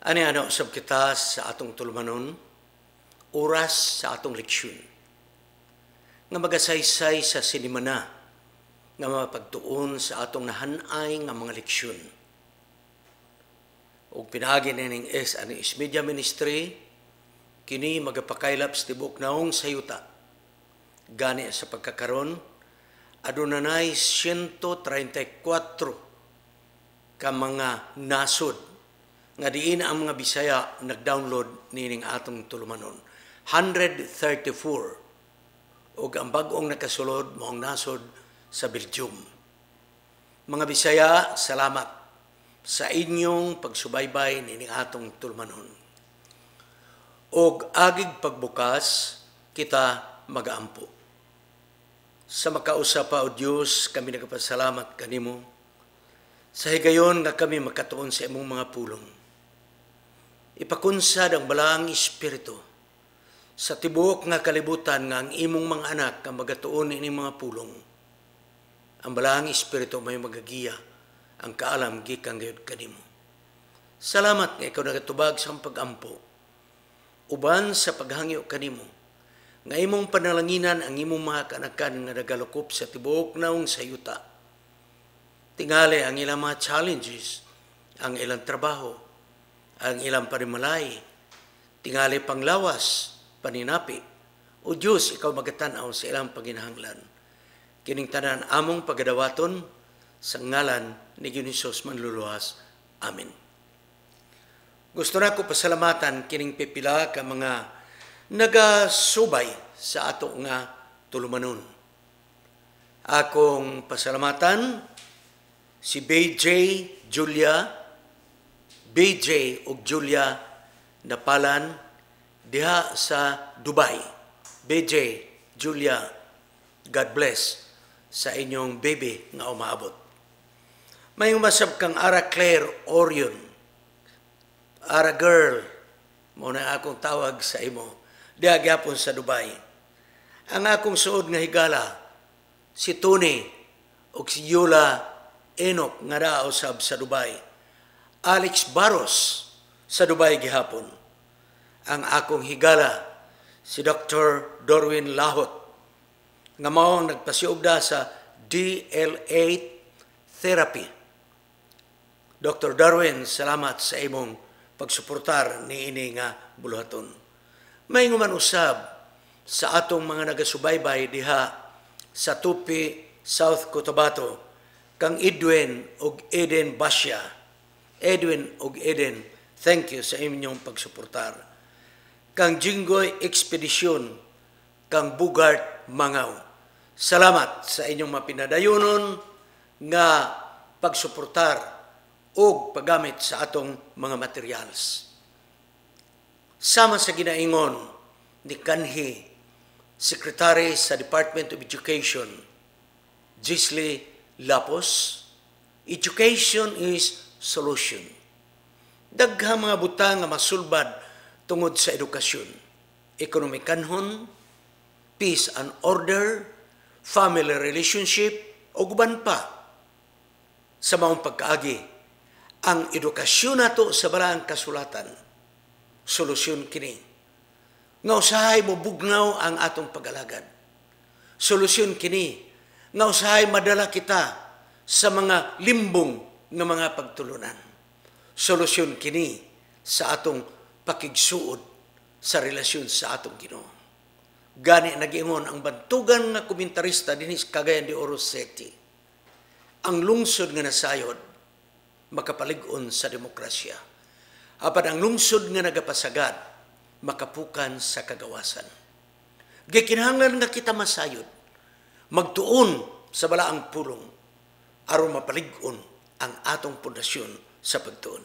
Ani usab kita sa atong tulumanon, oras sa atong leksyon. Nga magasaysay sa sinimana, nga mapagtuon sa atong nahanay nga mga leksyon. O pinaagi ning S Media Ministry, kini magapakailap sa tibok naong sayuta. Gani sa pagkakaron, adunay 134 ka mga nasod nga diin ang mga Bisaya nag-download nining atong tulumanon. 134 ug ang bag-ong nakasulod moong nasod sa Belgium. Mga Bisaya, salamat sa inyong pagsubaybay nining atong tulumanon. Og agig pagbukas kita magaampo. Sa makausap pa o Diyos, kami nagpasalamat kanimo. Sa higayon nga kami makatuon sa imong mga pulong. Ipakunsad ang balaang Espiritu sa tibuok nga kalibutan nga ang imong mga anak nga magatuon ining mga pulong. Ang balaang Espiritu may magagiya ang kaalam gikan gayud kanimo. Salamat nga ikaw nagatubag sa pag-ampo. Uban sa paghangyo kanimo, nga imong panalanginan ang imong mga kanakan nga nagalukop sa tibuok naong sayuta. Tingali ang ilang mga challenges, ang ilang trabaho, ang ilang panimalay, tingali panglawas, paninapi. O Diyos, ikaw magatanaw sa ilang paginahanglan. Kining tanan among pagadawaton sa ngalan ni Hesus manluluwas. Amen. Gusto na ko pasalamatan kining pipila ka mga nagasubay sa ato nga tulumanon. Akong pasalamatan si BJ ug Julia Napalan diha sa Dubai. BJ, Julia, God bless sa inyong baby nga umaabot. May umasab kang Ara Claire Orion, Ara girl, mo na akong tawag sa imo, diha gyapon sa Dubai. Ang akong suod nga higala, si Tony ug si Yula Enoch nga naa usab sa Dubai. Alex Barros sa Dubai gihapon. Ang akong higala, si Dr. Dorwin Lahot, nga mao ang nagpasiugda sa DLA therapy. Dr. Darwin, salamat sa imong pagsuportar ni ini nga buluhaton. May nguman usab sa atong mga nagasubaybay diha sa Tupi, South Cotabato, kang Edwin ug Eden Basya. Edwin ug Eden, thank you sa inyong pagsuportar. Kang Jinggoy Expedition, kang Bugart Mangaw, salamat sa inyong mapinadayonon nga pagsuportar o paggamit sa atong mga materials. Sama sa ginaingon ni kanhi Secretary sa Department of Education, Gisli Lapos, education is solution. Daghang mga butang nga masulbad tungod sa edukasyon. Ekonomikanhon, peace and order, family relationship, o guban pa. Sa maong pagkaagi, ang edukasyon nato sa balaang kasulatan, solusyon kini. Nga usahay mo bugnaw ang atong pag-alagad. Solusyon kini. Nga usahay madala kita sa mga limbong ng mga pagtulunan. Solusyon kini sa atong pakigsuod sa relasyon sa atong Ginoo. Gani nag-ingon ang bantugan nga komentarista dinis Cagayan de Oro City. Ang lungsod nga nasayod makapalig-on sa demokrasya. Apan ang lungsod nga nagapasagad makapukan sa kagawasan. Gikinahanglan nga kita masayod, magtuon sa balaang pulong aron mapalig-on ang atong pundasyon sa pagtuon.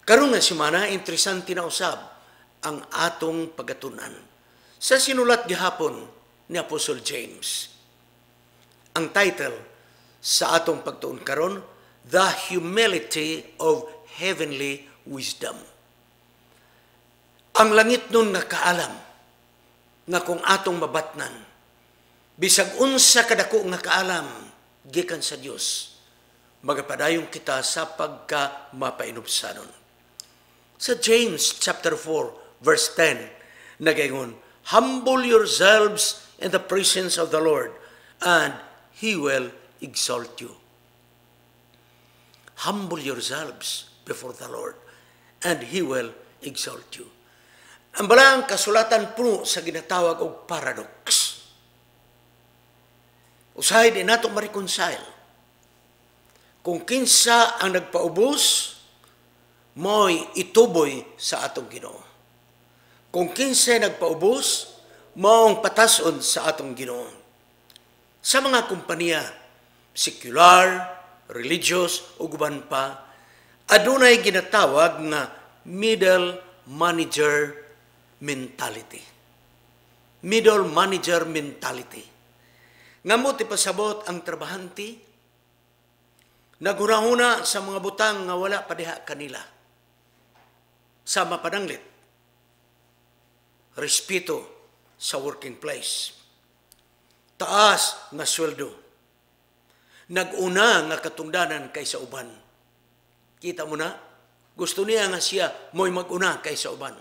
Karon nga semana, interesante na usab ang atong pagatunan. Sa sinulat gihapon ni Apostle James, ang title sa atong pagtuon karon, The Humility of Heavenly Wisdom. Ang langit nun nga kaalam, nga kung atong mabatnan, bisag unsa kadako nga kaalam, gikan sa Dios, magapadayong kita sa pagka mapainubsanon. Sa James chapter 4, verse 10, nagayon, humble yourselves in the presence of the Lord, and He will exalt you. Humble yourselves before the Lord, and He will exalt you. Ang balang kasulatan puno sa ginatawag og paradox. Usahay din nato ma-reconcile. Kung kinsa ang nagpaubos, mo'y ituboy sa atong Ginoo. Kung kinsa nagpaubos, mo'ng patason sa atong Ginoo. Sa mga kumpanya, secular, religious, o guban pa, adunay ginatawag nga middle manager mentality. Middle manager mentality. Ngamot ipasabot ang trabahante, naghunahuna sa mga butang nga wala padiha kanila. Sa mapananglit, respeto sa working place. Taas nga sweldo. Nag-una nga katungdanan kaysa uban. Kita mo na? Gusto niya nga siya mo'y mag-una kaysa uban.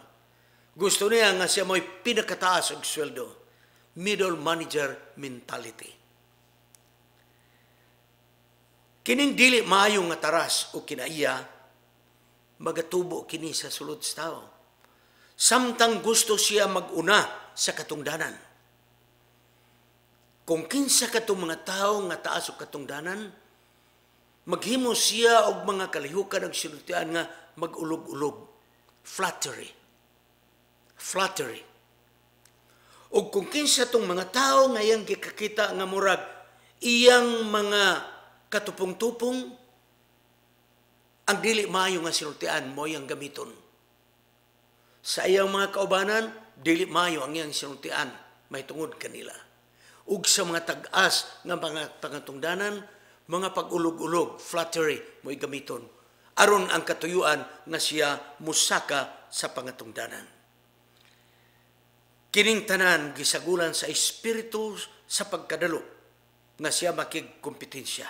Gusto niya nga siya mo'y pinakataas og sweldo. Middle manager mentality. Kining dili maayo nga taras o kinaiya, magatubo kini sa sulod sa tao. Samtang gusto siya mag-una sa katungdanan. Kung kinsa katong mga tao nga taas o katungdanan, maghimo siya og mga kalihukan og sinultian nga mag-ulog-ulog. Flattery. Flattery. O kung kinsa tong mga tao nga iyang gikakita nga murag iyang mga katupong-tupong, ang dili maayo nga sinultian mo iyang gamiton. Sa iyang mga kaubanan, dili maayo ang iyang sinultian, may tungod kanila. Ug sa mga tag-as nga mga pangatungdanan, mga pag-ulog-ulog, flattery, mo'y gamiton. Aron ang katuyuan nga siya musaka sa pangatungdanan. Kining tanan gisagulan sa espiritu sa pagkadalo nga siya makigkompetensya.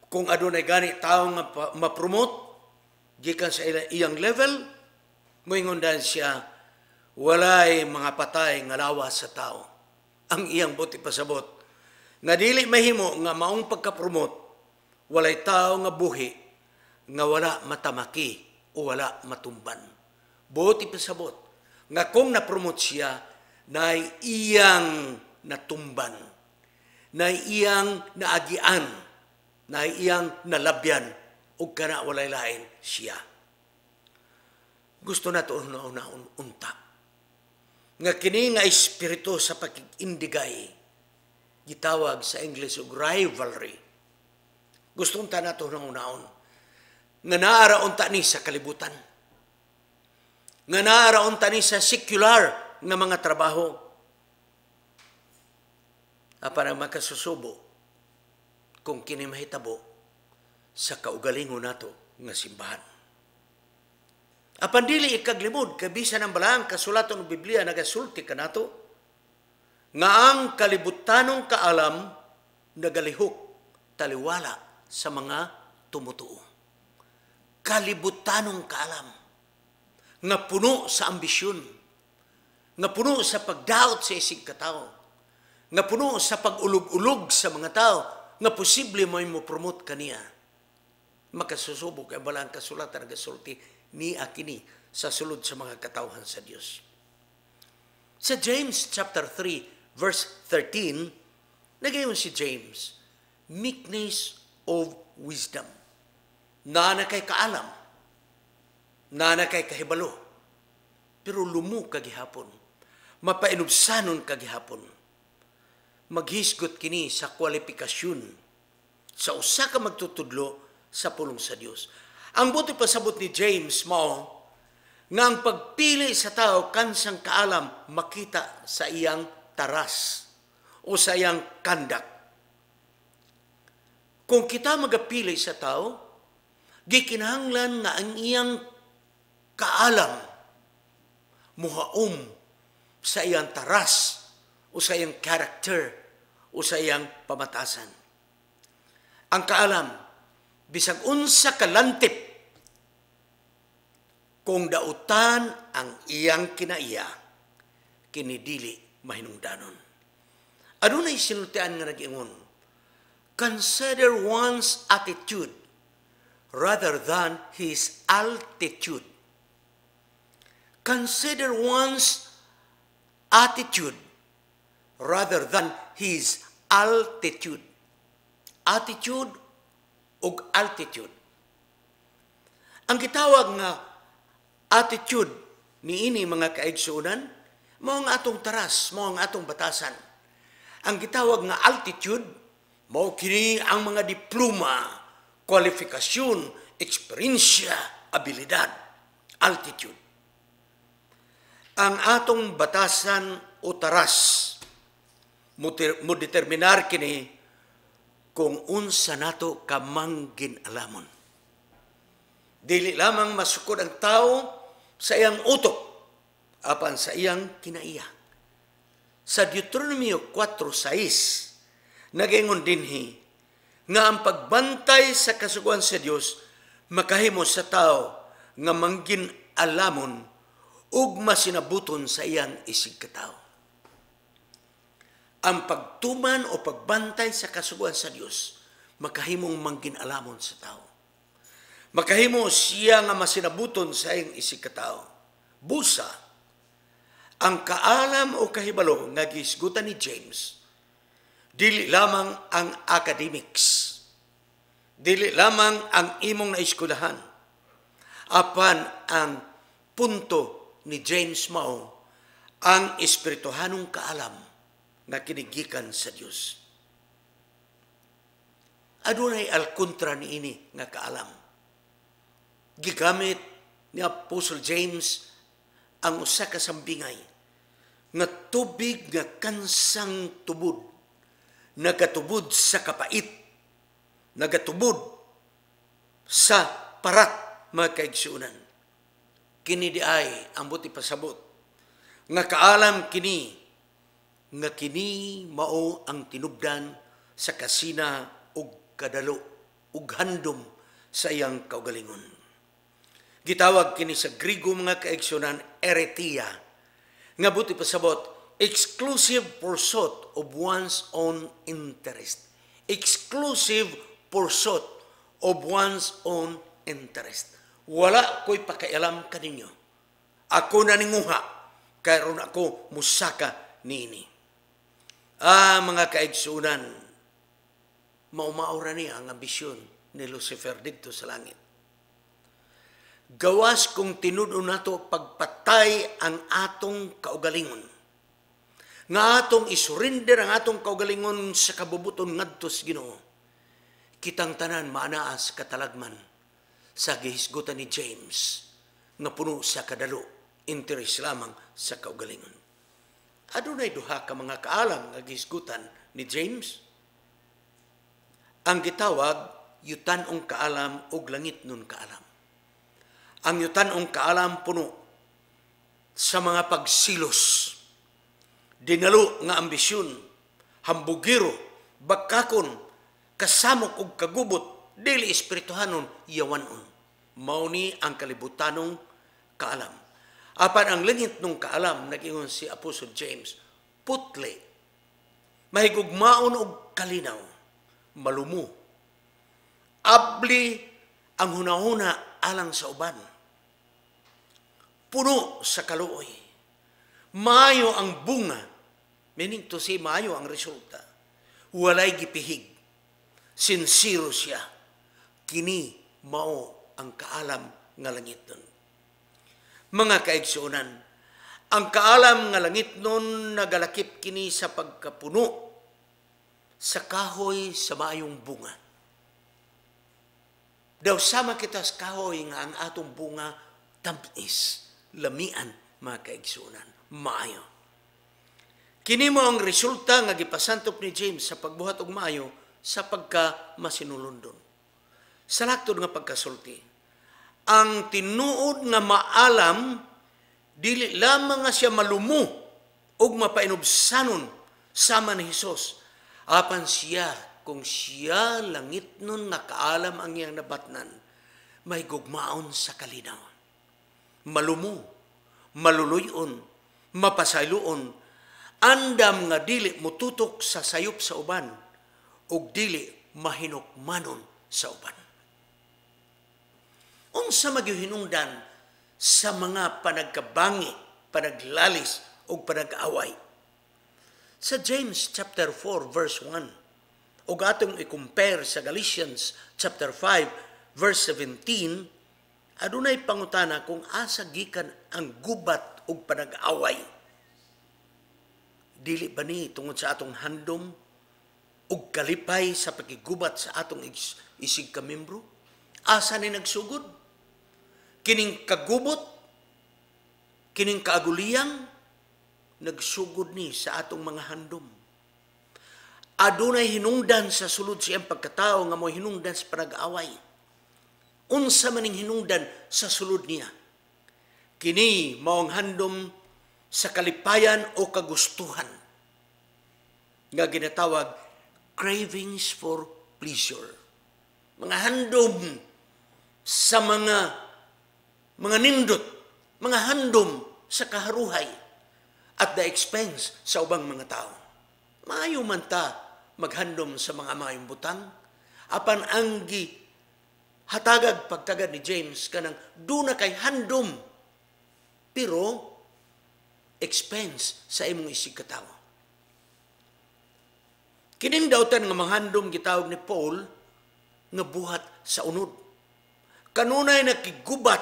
Kung adunay gani tao nga ma-promote gikan sa iyang level, moingondan siya walay mga patay nga lawas sa tao. Ang iyang buti pasabot nga dili mahimo nga maong pagka-promote walay tao nga buhi nga wala matamaki o wala matumban. Buti pasabot nga kung na-promote siya, na iyang natumban, na iyang naagian, na iyang nalabyan, o kana walay lain siya. Gusto na ito una-una unta. Nga kini nga espiritu sa pag-indigay, gitawag sa English og rivalry. Gusto unta na ito una-una. Nga naara unta ni sa kalibutan. Nga naaraon tani sa secular nga mga trabaho. Para makasusubo kung kini mahitabo sa kaugalingon nato nga simbahan. Apan dili ikaglimod kabisan ang balaang kasulaton ng Biblia nagasulti kanato nga ang kalibutanong kaalam nagalihok taliwala sa mga tumutuo. Kalibutanong kaalam nga puno sa ambisyon, nga puno sa pagdaot sa isig katao, nga puno sa pag-ulog-ulog sa mga tao, nga posible mo promote kaniya. Makasusubok ay balang kasulatan nagasulti ni akini sa sulod sa mga katawhan sa Dios. Sa James chapter 3 verse 13, nagayon si James, meekness of wisdom. Na kay kaalam, na kay kahibalo, pero lumu kagihapon, mapainubsanon kagihapon. Maghisgot kini sa kwalifikasyon sa usa ka magtutudlo sa pulong sa Dios. Ang buti pasabot ni James mao nga ang pagpili sa tao kansang kaalam makita sa iyang taras o sa iyang kandak. Kung kita magapili sa tao, gikinahanglan nga ang iyang kaalam muhaom sa iyang taras o sa iyang character o sa iyang pamatasan. Ang kaalam, bisag unsa kalantip kung dautan ang iyang kinaiya, kinidili mahinungdanon. Adunay sinultian nga nag-ingon, consider one's attitude rather than his altitude. Consider one's attitude rather than his altitude. Attitude ug altitude. Ang gitawag nga attitude niini mga kaigsuonan, mao ang atong taras, mao ang atong batasan. Ang gitawag nga altitude, mao kini ang mga diploma, kwalifikasyon, eksperyensya, abilidad. Altitude. Ang atong batasan o taras mo determinar kini kung unsa nato kamang ginalamon. Dili lamang masukod ang tao sa iyang utok, apan sa iyang kinaiya. Sa Deuteronomio 4:6, nag-ingon dinhi nga ang pagbantay sa kasuguan sa Dios makahimo sa tao nga manggin alamon ug masinabuton sa iyang isig katao. Ang pagtuman o pagbantay sa kasuguan sa Dios makahimong manggin alamon sa tao. Makahimo siya nga masinabuton sa iyang isig katao. Busa, ang kaalam o kahibalo nga gisgutan ni James, dili lamang ang academics, dili lamang ang imong naeskulahan, apan ang punto ni James mao ang espirituhanong kaalam na kinigikan sa Dios. Adunay alkontra niini nga kaalam. Gigamit ni Apostle James ang usa ka sambingay nga tubig nga kansang tubod, nagatubod sa kapait, nagatubod sa parat, mga kaigsuonan. Kini di ay ang buti pasabot nga kaalam kini nga kini mao ang tinubdan sa kasina ug kadalo ug handom sa iyang kaugalingon. Gitawag kini sa Griego mga kaigsuonan eretia, nga buti pasabot exclusive pursuit of one's own interest. Exclusive pursuit of one's own interest. Wala ko'y pakialam kaninyo. Ako na ninguha, karon ako musaka niini. Mga kaigsunan, maumaura niya ang ambisyon ni Lucifer dito sa langit. Gawas kung tinudo nato pagpatay ang atong kaugalingon. Nga atong isurrender ang atong kaugalingon sa kabubuton ngadto sa Ginoo. Kitang tanan maanaas katalagman sa gihisgutan ni James nga puno sa kadalo, interes lamang sa kaugalingon. Adunay duha ka mga kaalam nga gihisgutan ni James. Ang gitawag yutanong kaalam ug langit nun kaalam. Ang yutanong kaalam puno sa mga pagsilos, dingalo nga ambisyon, hambugiro, bakakon, kasamok ug kagubot, dili espirituhanon yawanon. Mao ni ang kalibutanong kaalam. Apan ang langit nung kaalam, nag-ingon si Apostle James, putle, mahigugmaon og kalinaw, malumo, abli ang hunahuna alang sa uban, puno sa kaluoy, maayo ang bunga, meaning to say maayo ang resulta, walay gipihig, sincero siya, kini mao ang kaalam nga langit nun. Mga kaigsuonan, ang kaalam nga langit nun nagalakip kini sa pagkapuno sa kahoy sa maayong bunga. Daw sama kita sa kahoy nga ang atong bunga tamis, lamian, mga kaigsuonan, maayo. Kini mo ang resulta nga gipasantop ni James sa pagbuhat og maayo sa pagka masinulundon. Sa laktod nga pagkasulti, ang tinuod nga maalam, dili lamang nga siya malumo o mapainubsanon sama ni Hesus. Apan siya, kung siya langit nun nga kaalam ang iyang nabatnan, may gugmaon sa kalinaw. malumo, maluluyon, mapasayloon, andam nga dili mututok sa sayop sa uban, ug dili mahinukmanon sa uban. Unsa magyuhinungdan sa mga panagkabangi, panaglalis, ug panag-away? Sa James chapter 4 verse 1, ug atong i-compare sa Galatians chapter 5 verse 17, adunay pangutana kung asa gikan ang gubat ug panag-away. Dili ba ni tungod sa atong handom ug kalipay sa pagigubat sa atong isig ka membro? Asa ni nagsugod? Kining kagubot, kining kaaguliyang, nagsugod ni sa atong mga handom. Adunay hinungdan sa sulod siyang pagkatao nga mo hinungdan sa panag-away. Unsa maning hinungdan sa sulod niya? Kini maong handom sa kalipayan o kagustuhan nga ginatawag cravings for pleasure. Mga handom sa mga nindot, mga handom sa kaharuhay at the expense sa ubang mga tao. Maayo man ta maghandom sa mga mayong butang, apan anggi hatagag pagtagad ni James kanang duna kay handom pero expense sa imong isig katawo. Kining dawtan nga manghandom gitawag ni Paul nga buhat sa unod. Kanunay nakigubat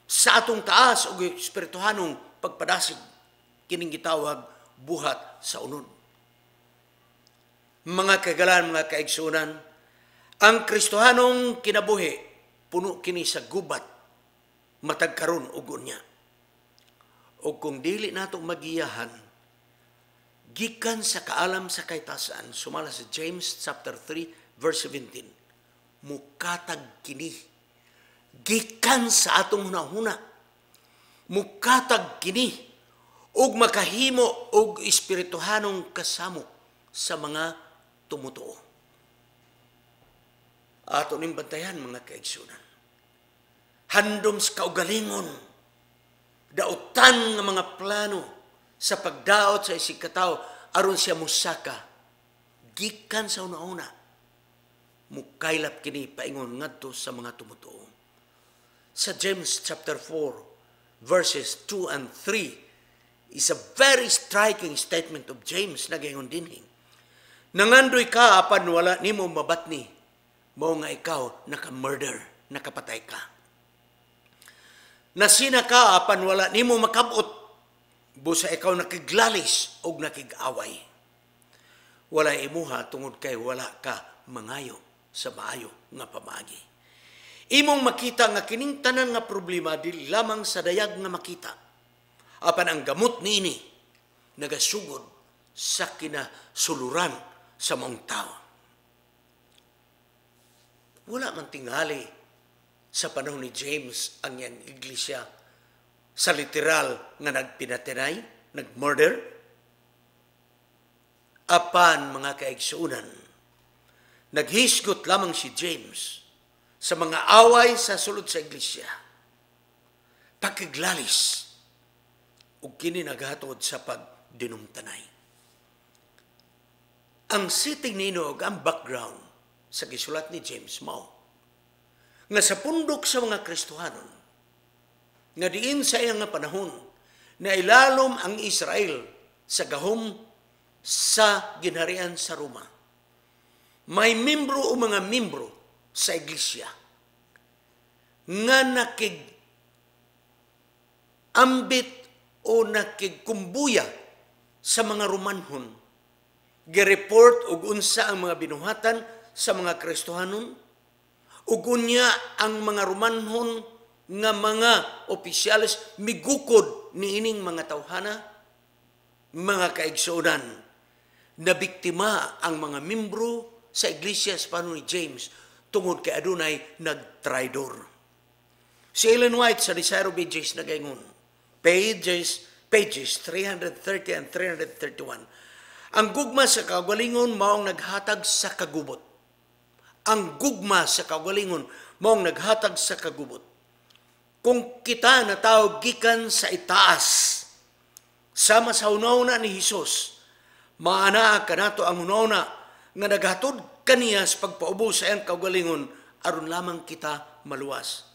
sa atong taas o espirituhanong pagpadasig, kining gitawag buhat sa unod. Mga kagalan, mga kaigsunan, ang Kristohanong kinabuhi, puno kini sa gubat, matag karon ug unya. O kung dili natong magiyahan, gikan sa kaalam sa kaitasan, sumala sa James chapter 3, verse 17, mukatag kini, gikan sa atong hunahuna, mukatag kini, ug makahimo og espirituhanong kasamo sa mga tumutuo. Ato ning bantayan, mga kaigsunan. Handom sa kaugalingon, dautan nga mga plano sa pagdaot sa isig katawo aron siya musaka, gikan sa una-una, mukaylap kini paingon ngadto sa mga tumutuo. Sa James chapter 4 verses 2 and 3 is a very striking statement of James na gayon dinhi. Nangandoy ka apan wala nimo mabatni, mao nga ikaw naka-murder, nakapatay ka. Nasina ka apan wala nimo makabot, busa ikaw nakiglalis og nakig-away. Wala imuha tungod kay wala ka mangayo sa maayo nga pamaagi. Imong makita nga kining tanan nga problema dili lamang sa dayag nga makita. Apan ang gamot niini nagasugod sa kinasuluran sa maong tao. Wala man tingali sa panahon ni James ang yang iglesia sa literal nga nagpinatinay, nagmurder. Apan mga kaigsunan, naghisgot lamang si James sa mga away sa sulod sa iglesia, pakiglalis, ug kini naghatod sa pagdinumtanay. Ang setting nino ug ang background sa gisulat ni James mao nga sa pundok sa mga Kristohanon nga diin sa iyang nga panahon na ilalom ang Israel sa gahom sa ginharian sa Roma. May membro o mga membro sa iglesia nga nakig-ambit o nakigkumbuya sa mga Romanhon, gireport og unsa ang mga binuhatan sa mga Kristohanon, ug unya ang mga Romanhon nga mga opisyales migukod niining mga tawhana, mga kaigsunan, na biktima ang mga membro sa iglesia sa panahon ni James tungod kay adunay nagtraidor. Si Ellen White sa Desire of Ages nagaingon, pages 330 and 331, ang gugma sa kaugalingon maong naghatag sa kagubot. Ang gugma sa kaugalingon maong naghatag sa kagubot. Kung kita natawag gikan sa itaas, sama sa una ni Hesus, maana kanato ang una nga naghatod kaniya sa pagpaubos sa iyang kaugalingon aron lamang kita maluwas.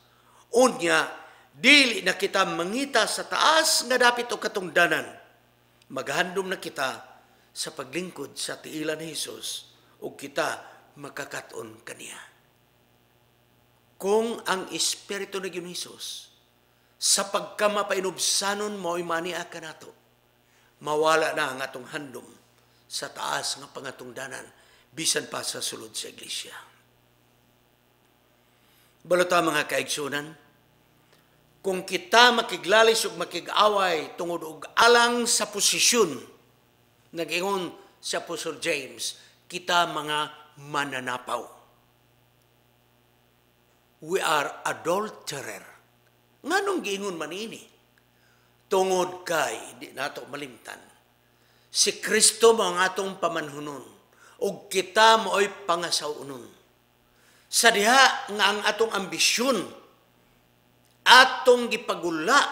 Unya, dili na kita mangita sa taas nga dapit o katungdanan. Maghandom na kita sa paglingkod sa tiilan ni Hesus o kita makakaton kaniya. Kung ang Espiritu ni Hesus sa pagkamapainubsanon mo'y mania ka nato, mawala na ang atong handom sa taas nga pangatungdanan bisan pa sa sulod sa iglesia. Balota mga kaigsunan, kung kita makiglalis o makig-away tungod og alang sa posisyon, nag-ingon sa Apostle James, kita mga mananapaw. We are adulterer. Nganong giingon man ini? Tungod kay, di nato malimtan, si Kristo mo ang atong pamanhunon, ug kita mooy pangasawunon. Sa diha nga ang atong ambisyon, atong gipagula,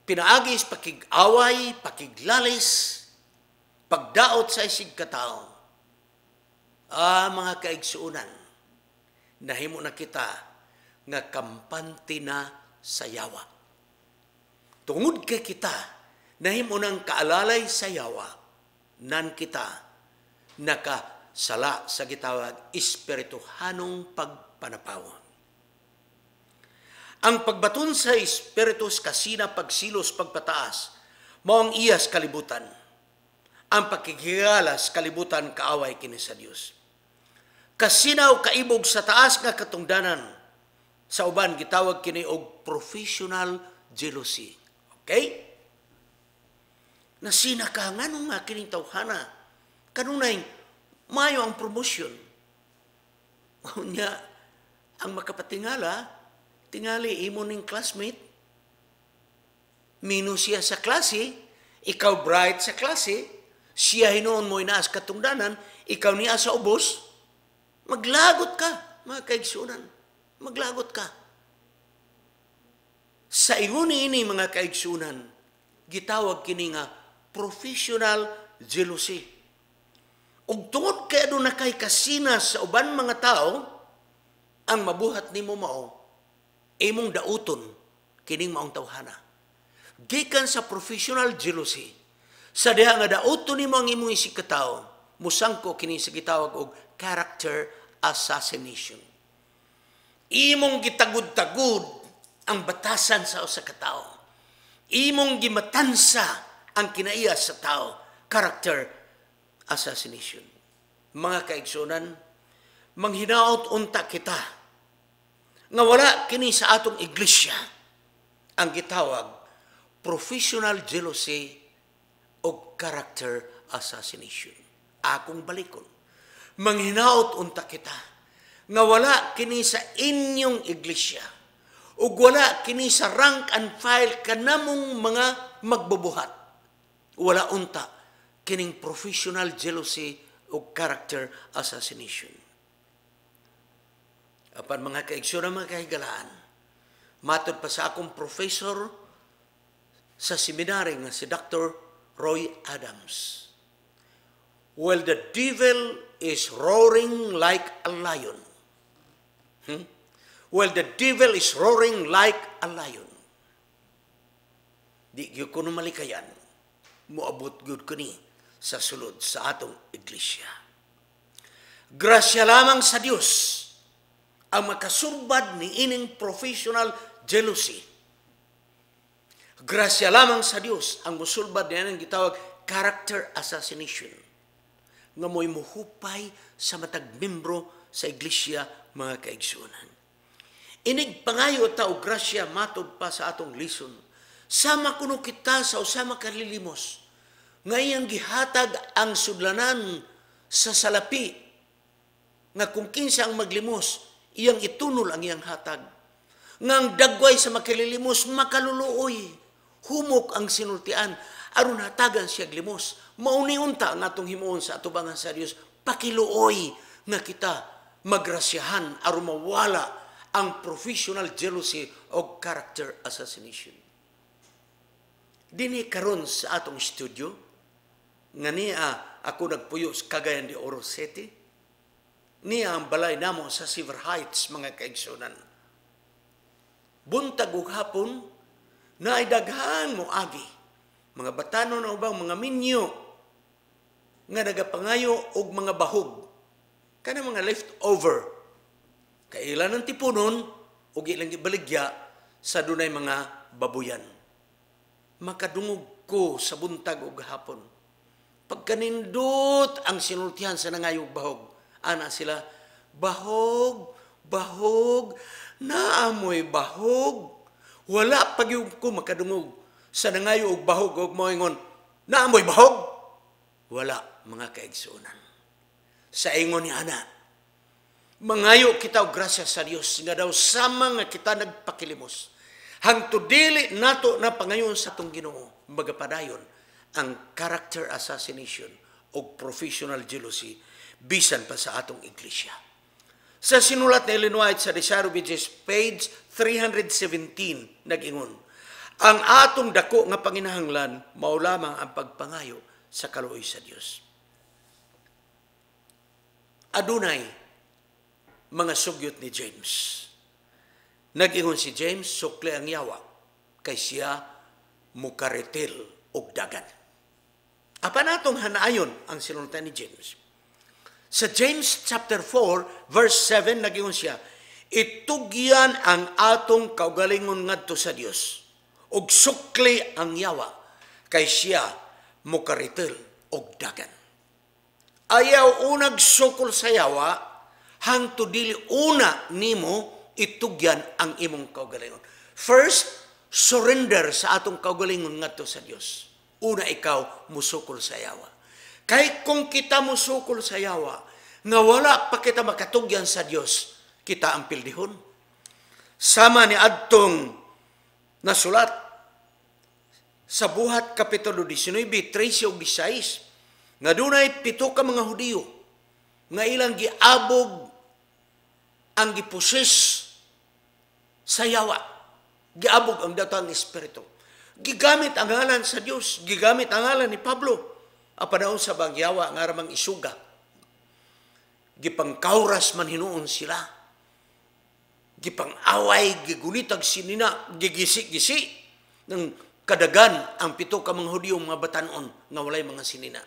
pinaagis pakig-away, pakiglalis, pagdaot sa isig katao. Mga kaigsuunan, nahimo na kita nga kampante na sa yawa. Tungod kay kita, nahimo nang kaalalay sa yawa, nan kita nakasala sa gitawag espirituhanong pagpanapawon. Ang pagbaton sa espiritus kasina pagsilos pagpataas, mao ang iyas kalibutan. Ang pagkikigalas kalibutan kaaway kini sa Dios. Kasinaw kaibog sa taas nga katungdanan, sa uban gitawag kini og professional jealousy. Okay? Nasina ka nganong nga kining tawhana, kanunay mayo ang promotion. Unya ang makapatingala, tingali imo ning classmate, minus siya sa klase, ikaw bright sa klase, siya hinoon mo inaas katungdanan, ikaw niya sa ubos, maglagot ka, mga kaigsunan. Maglagot ka. Sa ingon ini mga kaigsunan, gitawag kini nga professional jealousy. Ug tungod kay aduna kay kasina sa uban mga tao, ang mabuhat nimo mao imong dauton kining maong tawhana. Gikan sa professional jealousy, sa diha nga dauton nimo ang imong isig ka tawo, musangko kini sa gitawag og character assassination. Imong gitagud-tagud ang batasan sa usa ka tawo. Imong gimatansa ang kinaiya sa tao, character assassination. Mga kaigsunan, manghinaot unta kita nga wala kini sa atong iglesia ang gitawag professional jealousy o character assassination. Akong balikon, manghinaot unta kita nga wala kini sa inyong iglesia ug wala kini sa rank and file kanamong mga magbubuhat. Wala unta kining professional jealousy o character assassination. Apan mga kaigsunan, mga kahigalaan, matod pa sa akong professor sa seminary nga si Dr. Roy Adams, well, the devil is roaring like a lion. Well, the devil is roaring like a lion. Di gyud ko malikayan, moabot gyud ko ni sa sulod sa atong iglesia. Grasya lamang sa Dios ang makasurbad ni ining professional jealousy. Grasya lamang sa Dios ang musulbad niya ng gitawag character assassination, nga mo'y muhupay sa matag membro sa iglesia, mga kaigsunan. Inig pangayo tao grasya matod pa sa atong lison. Sama kuno kita sa usama kalilimos. Ngayang gihatag ang sudlanan sa salapi nga kung kinsa ang maglimos, iyang itunol ang iyang hatag. Ngang dagway sa makalilimos, makaluluoy. Humok ang sinultian, aron hatagan siya glimos. Mauni-unta ang atong himuon sa atubangan sa Dios, pakiluoy nga kita magrasyahan aron mawala ang professional jealousy o character assassination. Dini karon sa atong studio, nga niya ako nagpuyo sa Cagayan de Oro City, niya ang balay namo sa Silver Heights, mga kaigsunan. Buntag ug hapon, naidaghan mo agi, mga batanon o bang mga minyo, nga nagapangayo og mga bahog, kana mga leftover, kailan ng tipunon, o ilang ibaligya sa dunay mga babuyan. Makadungog ko sa buntag ug hapon. Pagkanindot ang sinultihan sa nangayog bahog, ana sila, bahog, bahog, naamoy bahog. Wala pag ko makadungog sa nangayog bahog ug moingon, naamoy bahog. Wala, mga kaigsunan. Sa ingon ni ana, mangayo kita og grasya sa Dios nga daw sama nga kita nagpakilimos. Hangtod dili nato na pangayon sa atong Ginoo magapadayon ang character assassination o professional jealousy bisan pa sa atong iglesia. Sa sinulat ni Ellen White sa Desire of Ages, page 317, nag-ingon, ang atong dako nga panginahanglan mao lamang ang pagpangayo sa kaluoy sa Dios. Adunay mga sugyot ni James. Nag-ingon si James, sukli ang yawa, kay siya mukaretil og dagan. Apa natong hanayon ang sinultan ni James? Sa James chapter 4, verse 7, nag-ingon siya, itugyan ang atong kaugalingon ngadto sa Dios, og sukli ang yawa, kay siya mukaretil og dagan. Ayaw unag sukol sa yawa, hangtod dili una nimo itugyan ang imong kaugalingon. First, surrender sa atong kaugalingon ngadto sa Dios. Una ikaw musukol sa yawa. Kay kung kita musukol sa yawa, nga wala pa kita makatugyan sa Dios, kita ang pildihon. Sama ni adtong nasulat sa Buhat Kapitulo 19, 13 ug 16, nga dunay 7 ka mga Hudiyo nga ilang giabog ang gipusis sa yawa. Giabog ang datang espiritu. Gigamit ang ngalan sa Dios, gigamit ang ngalan ni Pablo. Apanaon sa bagyawa nga ramang isuga. Gipangkauras man hinuon sila. Gipangaway, gigunitag sinina, gigisi-gisi ng kadagan ang 7 ka mga Hudiyo mga batanon nga walay mga sinina.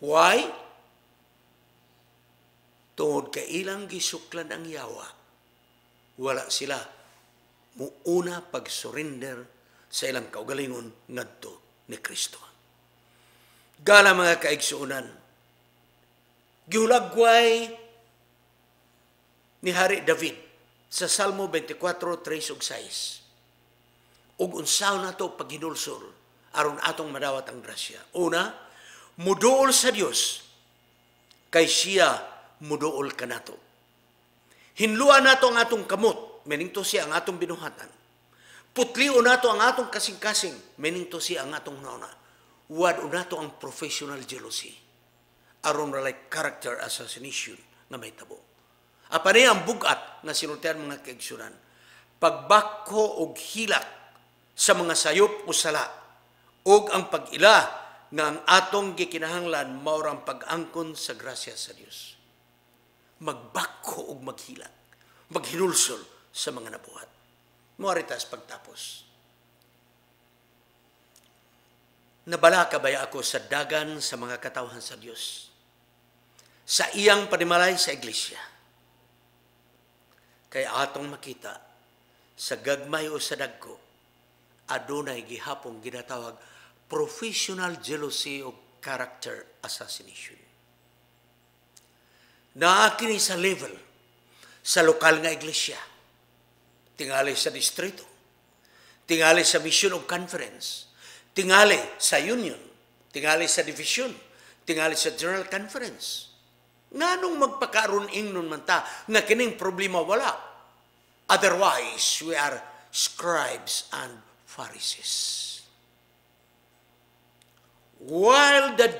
Why? Tungod kay ilang gisuklan ang yawa, wala sila muuna pag-surrender sa ilang kaugalingon ngadto ni Kristo. Gala mga kaigsuunan, gihulagway ni Hari David sa Salmo 24:3 ug 6. Ug unsaon nato paghinulsol aron atong madawat ang grasya. Una, muduol sa Dios kay siya muduol kanato. Hinluan nato ang atong kamot, meaning to siya ang atong binuhatan. Putlion nato ang atong kasing-kasing, meaning to siya ang atong nauna. Wad nato ang professional jealousy. Aron like character assassination nga may tabo. Apa niya ang bugat nga sinultian mga kaigsunan. Pagbako og hilak sa mga sayop o sala og ang pag-ila nga ang atong gikinahanglan mao ang pag-angkon sa grasya sa Dios. Magbako og maghilak, maghinulsol sa mga nabuhat. Moaritas pagtapos. Nabala ka baya ako sa dagan sa mga katawhan sa Dios, sa iyang panimalay sa iglesia. Kaya atong makita sa gagmay o sa dagko, adunay gihapong ginatawag professional jealousy o character assassination. Naakini sa level sa lokal nga iglesia, tingali sa distrito, tingali sa mission o conference, tingali sa union, tingali sa division, tingali sa general conference. Nganong magpakaroon nun man ta nga kining problema wala? Otherwise, we are scribes and Pharisees. While the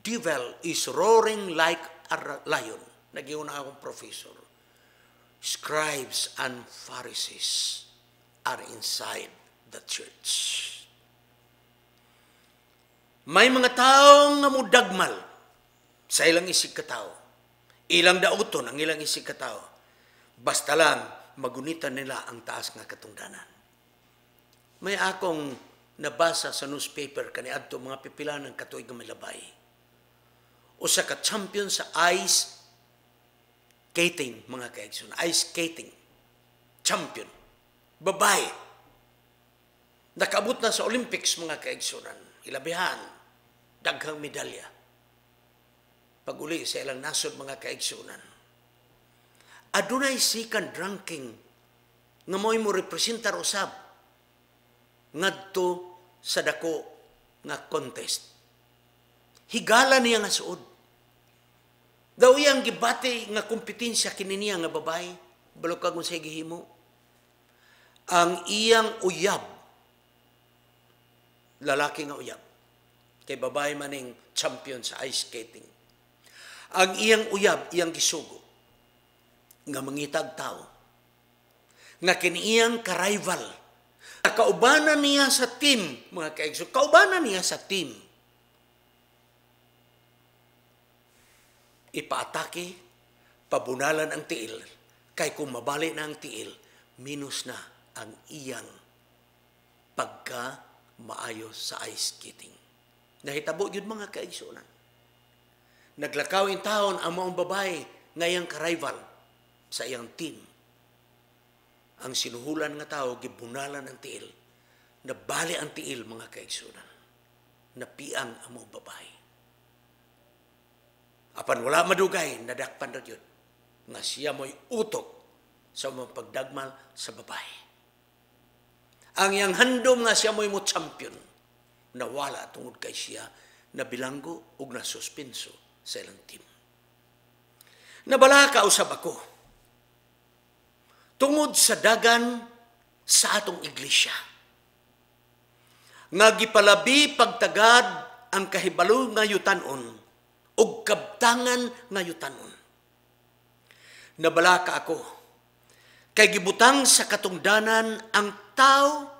devil is roaring like a lion, nag-iuna akong professor, scribes and Pharisees are inside the church. May mga taong nga mudagmal sa ilang isig katao. Ilang dauton ang ilang isig katao. Basta lang magunitan nila ang taas nga katungdanan. May akong nabasa sa newspaper kaniadto mga pipila ng katuig nga milabay. Usa ka champion sa ice skating, mga kaigsoon. Ice skating. Champion. Babae. Nakabot na sa Olympics, mga kaigsunan. Ilabihan. Daghang medalya. Pag-uli sa ilang nasod, mga kaigsunan. Adunay second ranking nga mo'y mo representar usab ngadto sa dako nga contest. Higala niya nga suod. Daw iyang gibati nga kompetensya kini niya nga babae, balo kag unsay gihimo. Ang iyang uyab, lalaki nga uyab, kay babae maning champion sa ice skating. Ang iyang uyab, iyang gisugo, nga mangitag tao, nga kiniyang ka-rival, kaubanan niya sa team, mga kaigsoon, kaubanan niya sa team, ipaatake, pabunalan ang tiil, kay kung mabali na ang tiil, minus na ang iyang pagka maayo sa ice skating. Nahitabo yun, mga kaigsunan. Naglakaw in taon ang maong babae ngayang ka-rival sa iyang team. Ang sinuhulan nga tao, gibunalan ang tiil. Nabali ang tiil, mga kaigsunan. Napiang ang maong babae. Apan wala madugay, nadakpan na yun, nga siya mo'y utok sa mga pagdagmal sa babae. Ang iyang handom nga siya mo'y mo champion, nawala tungod kay siya, nabilanggo o nasuspenso sa ilang team. Nabala ka usab ako, tungod sa dagan sa atong iglesia, nga gipalabi pagtagad ang kahibalo nga yutanon, o kabtangan nga yutanon. Nabala ka ako, kay gibutang sa katungdanan ang tao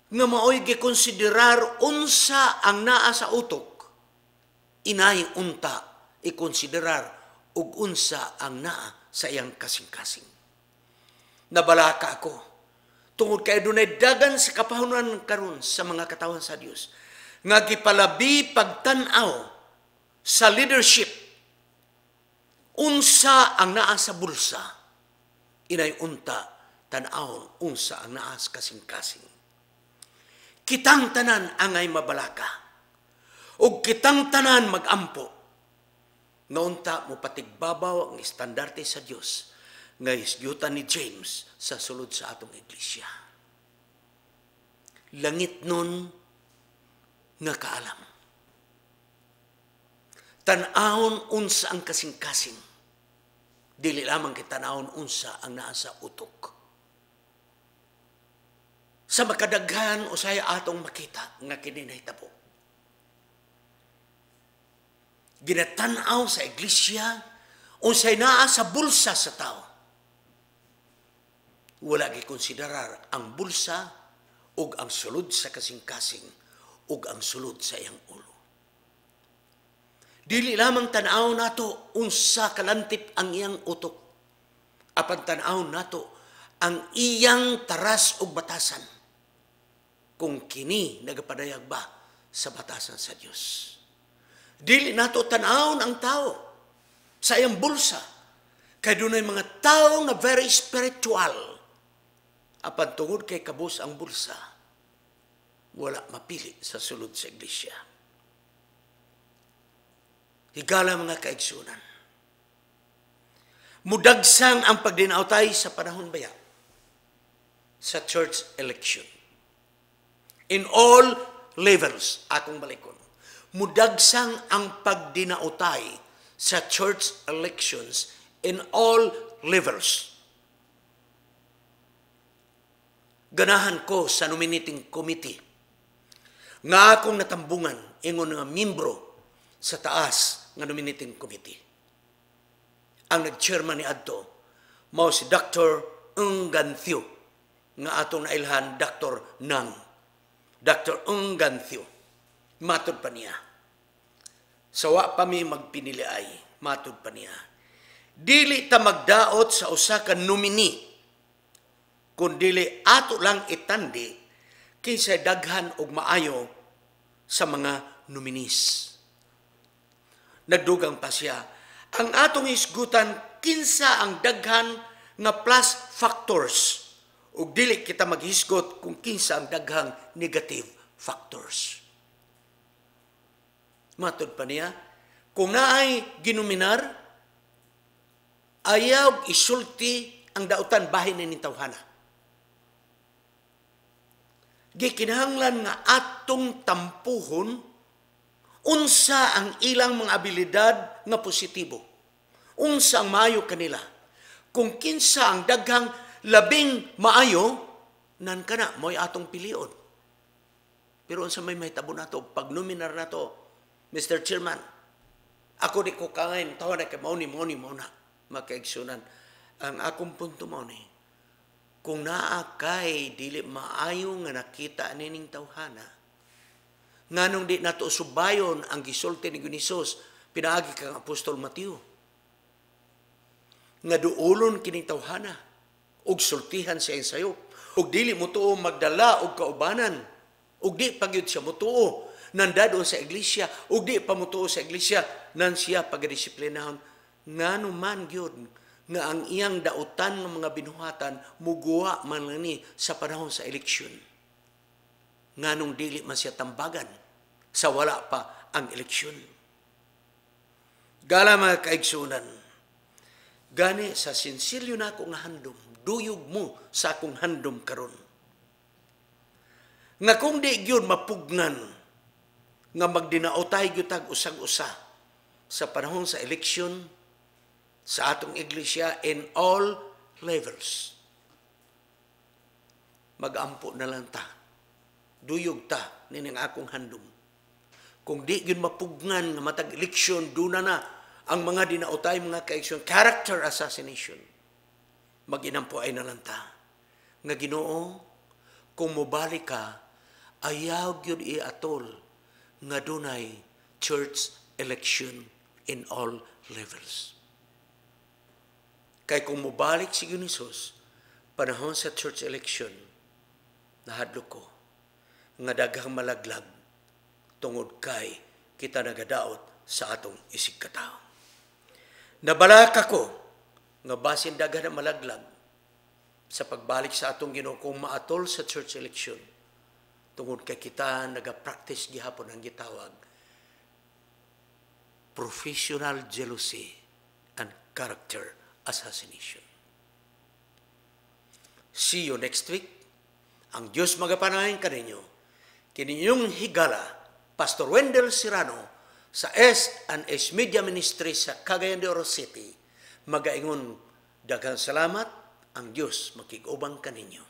nga maoy gikonsiderar unsa ang naa sa utok, inay unta ikonsiderar ug unsa ang naa sa iyang kasing-kasing. Nabala ka ako, tungod kay dunay dagan sa kapahunan karon sa mga katawan sa Dios, nga gipalabi pagtan-aw sa leadership, unsa ang naa sa bulsa, inay unta tan-awon unsa ang naa sa kasing-kasing. Kitang tanan angay mabalaka, ug kitang tanan magampo, nga unta mo patigbabaw ang estandarte sa Dios nga isgyutan ni James sa sulod sa atong iglesia. Langit nun nga kaalam. Tanahon unsa ang kasing-kasing. Dili lamang kitanahon unsa ang naa sa utok. Sa makadaghan usay atong makita nga kini nahitabo. Ginatanaw sa iglesia unsay naa sa bulsa sa tao. Wala gikonsiderar ang bulsa ug ang sulod sa kasing-kasing ug ang sulod sa iyang ulo. Dili lamang tanaw nato unsa kalantip ang iyang utok. Apan tanaw nato ang iyang taras ug batasan. Kung kini nagapadayag ba sa batasan sa Dios. Dili nato tanaw ang tao sa iyang bulsa. Kay dunay mga tao nga very spiritual. Apan tungod kay kabus ang bulsa, wala mapili sa sulod sa iglesia. Higala, mga kaigsunan. Mudagsang ang pagdinautay sa panahon baya sa church election. In all levels, atong balikon. Mudagsang ang pagdinautay sa church elections in all levels. Ganahan ko sa nominating committee nga akong natambungan ingon nga membro sa taas nga nominating committee. Ang nag-chairman ni adto, mao si Dr. Ng Ganthio nga atong nailhan Dr. Nang. Dr. Ng Ganthio. Matod pa niya. Sawa pa mi magpiniliay. Matod pa niya. Dili ta magdaot sa usa ka nominee, kundili ato lang itandi kinsa daghan og maayo sa mga nominees. Nagdugang pa siya, ang atong hisgutan kinsa ang daghan nga plus factors ug dili kita maghisgot kung kinsa ang daghang negative factors. Matod pa niya, kung naay ginominar, ayaw isulti ang dautan bahin ni tawhana. Gikinahanglan nga atong tampuhon unsa ang ilang mga abilidad nga positibo. Unsa ang maayo kanila. Kung kinsa ang daghang labing maayo, nan kana mo'y atong pilion. Pero unsa may mahitabo nato pag nominar nato, Mr. Chairman, ako di ko kangain, tawa na kay mauni na, makaigsunan. Ang akong punto mo ni, kung naakay dili maayo nga nakita nining tawhana, nganong di nato subayon ang gisulti ni Gunisos, pinaagi kang Apostol Mateo, nga duulon kining tawhana, ug sultihan siya sayo, ug dili mo tuo magdala og kaubanan, ug di pagyud siya mo tuo nandadon sa iglesia, ug di pa mo tuo sa iglesia nan siya pagadisiplinahon. Ngano man gyud nga ang iyang dautan ng mga binuhatan muguwa man ni sa panahon sa eleksyon. Nganong dili man siya tambagan sa wala pa ang eleksyon. Gala mga kaigsunan, gani sa sinsilyo na akong handom, duyog mo sa akong handom karon. Nga kung di gyud mapugnan nga magdinaotay gyud tag usag-usa sa panahon sa eleksyon sa atong iglesia in all levels. Mag-ampo na lang ta. Duyog ta nining akong handom. Kung di gyud mapugnan nga matag eleksyon, duna na ang mga dinaotay mga kaeleksyon, character assassination. Mag-inampo ay na lang ta. Nga Ginoo, kung mobalik ka, ayaw gyud iatol nga dunay church election in all levels. Kay kung mobalik si Gunisos, panahon sa church election, nahadlo ko, nga daghang malaglag, tungod kay kita nagadaot sa atong isig katao. Nabalak ako, nga basin daghan na malaglag, sa pagbalik sa atong Ginoo kung maatol sa church election, tungod kay kita nagapractice gihapon ang gitawag professional jealousy and character assassination. See you next week. Ang Diyos magapanahin kaninyo. Kininyong higala, Pastor Wendell Serrano sa S&S Media Ministry sa Cagayan de Oro City. Magaingon, daghang salamat, ang Diyos makig-ubang kaninyo.